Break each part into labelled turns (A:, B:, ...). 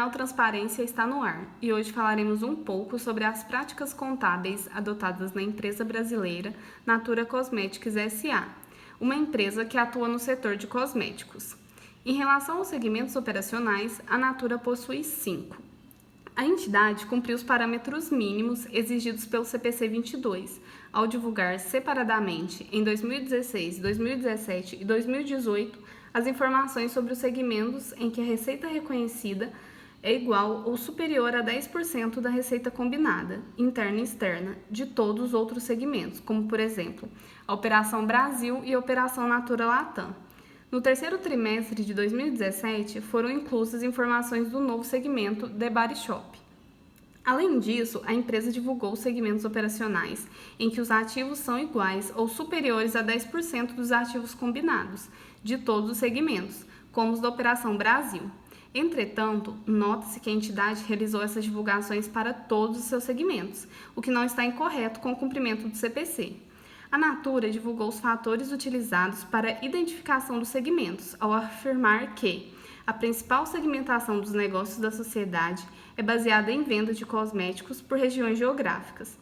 A: Jornal Transparência está no ar e hoje falaremos um pouco sobre as práticas contábeis adotadas na empresa brasileira Natura Cosméticos S.A., uma empresa que atua no setor de cosméticos. Em relação aos segmentos operacionais, a Natura possui 5. A entidade cumpriu os parâmetros mínimos exigidos pelo CPC 22, ao divulgar separadamente em 2016, 2017 e 2018 as informações sobre os segmentos em que a receita reconhecida é igual ou superior a 10% da receita combinada, interna e externa, de todos os outros segmentos, como, por exemplo, a Operação Brasil e a Operação Natura Latam. No terceiro trimestre de 2017, foram inclusas informações do novo segmento The Body Shop. Além disso, a empresa divulgou os segmentos operacionais em que os ativos são iguais ou superiores a 10% dos ativos combinados, de todos os segmentos, como os da Operação Brasil. Entretanto, nota-se que a entidade realizou essas divulgações para todos os seus segmentos, o que não está incorreto com o cumprimento do CPC. A Natura divulgou os fatores utilizados para a identificação dos segmentos, ao afirmar que a principal segmentação dos negócios da sociedade é baseada em venda de cosméticos por regiões geográficas.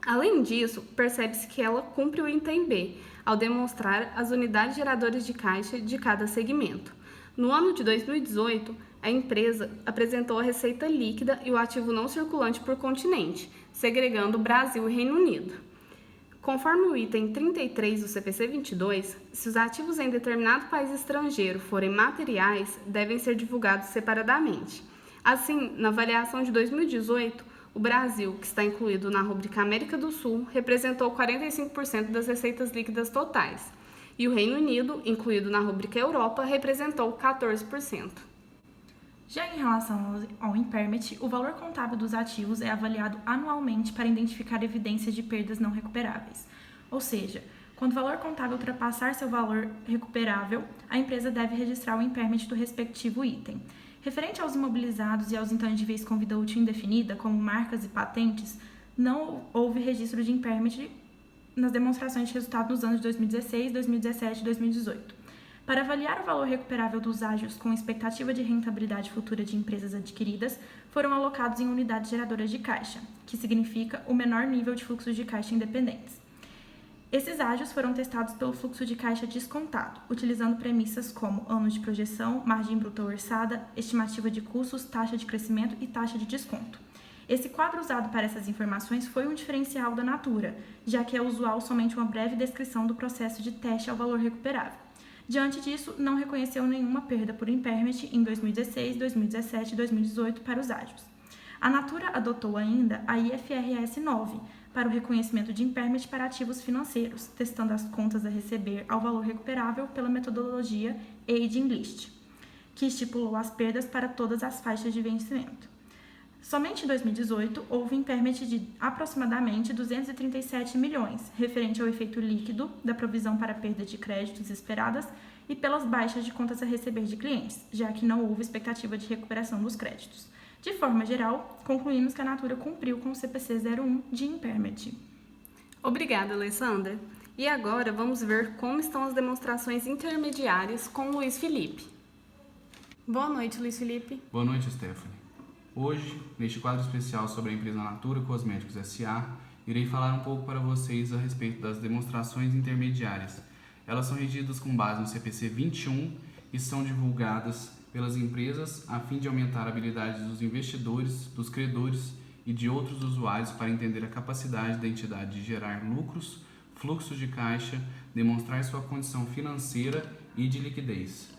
A: Além disso, percebe-se que ela cumpre o item B, ao demonstrar as unidades geradoras de caixa de cada segmento. No ano de 2018, a empresa apresentou a receita líquida e o ativo não circulante por continente, segregando Brasil e Reino Unido. Conforme o item 33 do CPC 22, se os ativos em determinado país estrangeiro forem materiais, devem ser divulgados separadamente. Assim, na avaliação de 2018, o Brasil, que está incluído na rúbrica América do Sul, representou 45% das receitas líquidas totais, e o Reino Unido, incluído na rúbrica Europa, representou 14%.
B: Já em relação ao impairment, o valor contábil dos ativos é avaliado anualmente para identificar evidências de perdas não recuperáveis. Ou seja, quando o valor contábil ultrapassar seu valor recuperável, a empresa deve registrar o impairment do respectivo item. Referente aos imobilizados e aos intangíveis com vida útil indefinida, como marcas e patentes, não houve registro de impairment nas demonstrações de resultado nos anos de 2016, 2017 e 2018. Para avaliar o valor recuperável dos ágios com expectativa de rentabilidade futura de empresas adquiridas, foram alocados em unidades geradoras de caixa, que significa o menor nível de fluxos de caixa independentes. Esses ágios foram testados pelo fluxo de caixa descontado, utilizando premissas como anos de projeção, margem bruta orçada, estimativa de custos, taxa de crescimento e taxa de desconto. Esse quadro usado para essas informações foi um diferencial da Natura, já que é usual somente uma breve descrição do processo de teste ao valor recuperável. Diante disso, não reconheceu nenhuma perda por impairment em 2016, 2017 e 2018 para os ágios. A Natura adotou ainda a IFRS 9 para o reconhecimento de impairment para ativos financeiros, testando as contas a receber ao valor recuperável pela metodologia Aging List, que estipulou as perdas para todas as faixas de vencimento. Somente em 2018, houve impairment de aproximadamente 237 milhões, referente ao efeito líquido da provisão para perda de créditos esperadas e pelas baixas de contas a receber de clientes, já que não houve expectativa de recuperação dos créditos. De forma geral, concluímos que a Natura cumpriu com o CPC 01 de impairment.
A: Obrigada, Alessandra. E agora vamos ver como estão as demonstrações intermediárias com o Luiz Felipe. Boa noite, Luiz Felipe.
C: Boa noite, Stephanie. Hoje, neste quadro especial sobre a empresa Natura Cosméticos S.A., irei falar um pouco para vocês a respeito das demonstrações intermediárias. Elas são regidas com base no CPC 21 e são divulgadas pelas empresas a fim de aumentar a habilidade dos investidores, dos credores e de outros usuários para entender a capacidade da entidade de gerar lucros, fluxos de caixa, demonstrar sua condição financeira e de liquidez.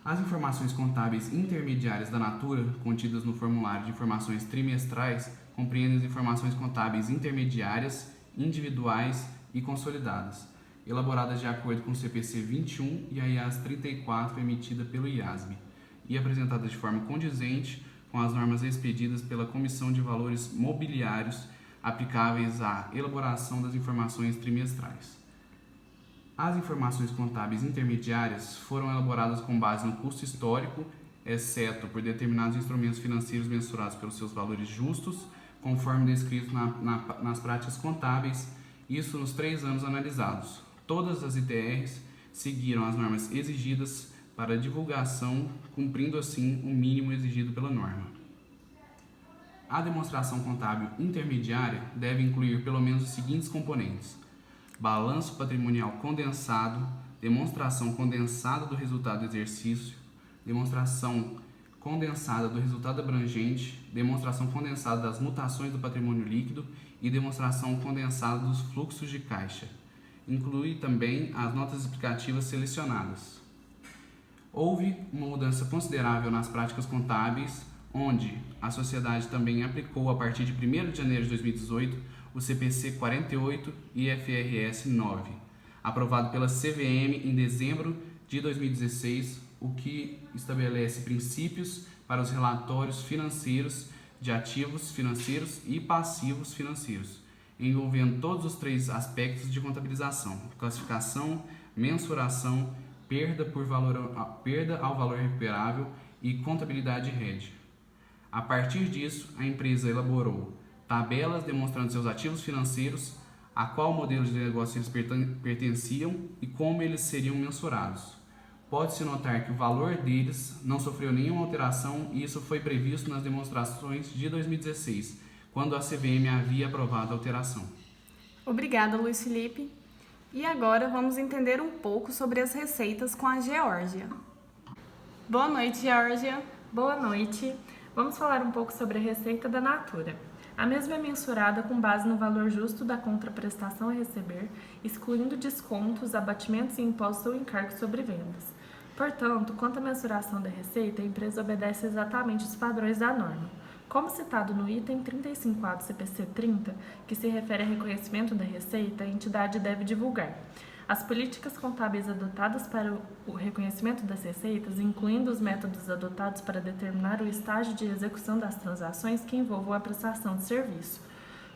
C: As informações contábeis intermediárias da Natura, contidas no formulário de informações trimestrais, compreendem as informações contábeis intermediárias, individuais e consolidadas, elaboradas de acordo com o CPC 21 e a IAS 34 emitida pelo IASB, e apresentadas de forma condizente com as normas expedidas pela Comissão de Valores Mobiliários aplicáveis à elaboração das informações trimestrais. As informações contábeis intermediárias foram elaboradas com base no custo histórico, exceto por determinados instrumentos financeiros mensurados pelos seus valores justos, conforme descrito nas práticas contábeis, isso nos 3 anos analisados. Todas as ITRs seguiram as normas exigidas para divulgação, cumprindo assim o mínimo exigido pela norma. A demonstração contábil intermediária deve incluir pelo menos os seguintes componentes: balanço patrimonial condensado, demonstração condensada do resultado do exercício, demonstração condensada do resultado abrangente, demonstração condensada das mutações do patrimônio líquido e demonstração condensada dos fluxos de caixa. Inclui também as notas explicativas selecionadas. Houve uma mudança considerável nas práticas contábeis, onde a sociedade também aplicou, a partir de 1º de janeiro de 2018, o CPC 48 e IFRS 9, aprovado pela CVM em dezembro de 2016, o que estabelece princípios para os relatórios financeiros de ativos financeiros e passivos financeiros, envolvendo todos os 3 aspectos de contabilização: classificação, mensuração, perda ao valor recuperável e contabilidade RED. A partir disso, a empresa elaborou tabelas demonstrando seus ativos financeiros, a qual modelo de negócio eles pertenciam e como eles seriam mensurados. Pode-se notar que o valor deles não sofreu nenhuma alteração e isso foi previsto nas demonstrações de 2016, quando a CVM havia aprovado a alteração.
A: Obrigada, Luiz Felipe. E agora vamos entender um pouco sobre as receitas com a Geórgia. Boa noite, Geórgia.
B: Boa noite. Vamos falar um pouco sobre a receita da Natura. A mesma é mensurada com base no valor justo da contraprestação a receber, excluindo descontos, abatimentos e impostos ou encargos sobre vendas. Portanto, quanto à mensuração da receita, a empresa obedece exatamente os padrões da norma. Como citado no item 35A do CPC 30, que se refere a reconhecimento da receita, a entidade deve divulgar as políticas contábeis adotadas para o reconhecimento das receitas, incluindo os métodos adotados para determinar o estágio de execução das transações que envolvam a prestação de serviço.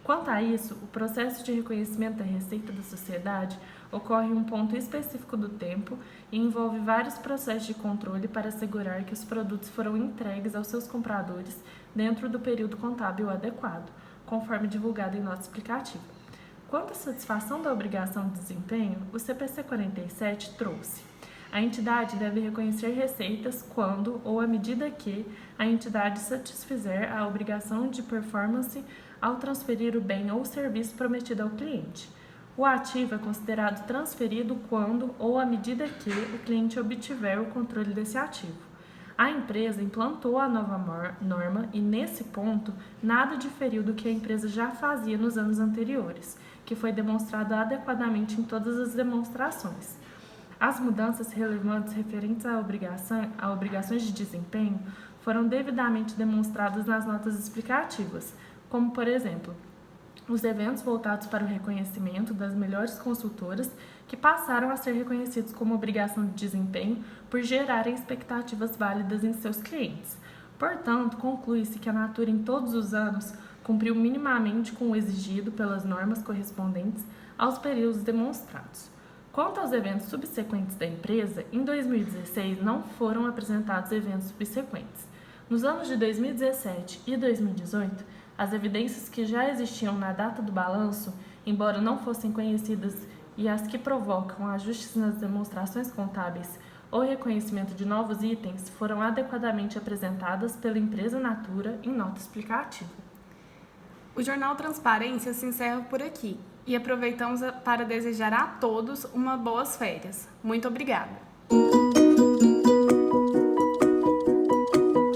B: Quanto a isso, o processo de reconhecimento da receita da sociedade ocorre em um ponto específico do tempo e envolve vários processos de controle para assegurar que os produtos foram entregues aos seus compradores dentro do período contábil adequado, conforme divulgado em nota explicativa. Quanto à satisfação da obrigação de desempenho, o CPC 47 trouxe: a entidade deve reconhecer receitas quando ou à medida que a entidade satisfizer a obrigação de performance ao transferir o bem ou serviço prometido ao cliente. O ativo é considerado transferido quando ou à medida que o cliente obtiver o controle desse ativo. A empresa implantou a nova norma e, nesse ponto, nada diferiu do que a empresa já fazia nos anos anteriores, que foi demonstrado adequadamente em todas as demonstrações. As mudanças relevantes referentes a obrigações de desempenho foram devidamente demonstradas nas notas explicativas, como, por exemplo, os eventos voltados para o reconhecimento das melhores consultoras que passaram a ser reconhecidos como obrigação de desempenho por gerarem expectativas válidas em seus clientes. Portanto, conclui-se que a Natura, em todos os anos, cumpriu minimamente com o exigido pelas normas correspondentes aos períodos demonstrados. Quanto aos eventos subsequentes da empresa, em 2016 não foram apresentados eventos subsequentes. Nos anos de 2017 e 2018, as evidências que já existiam na data do balanço, embora não fossem conhecidas, e as que provocam ajustes nas demonstrações contábeis ou reconhecimento de novos itens, foram adequadamente apresentadas pela empresa Natura em nota explicativa.
A: O Jornal Transparência se encerra por aqui e aproveitamos para desejar a todos uma boas férias. Muito obrigada!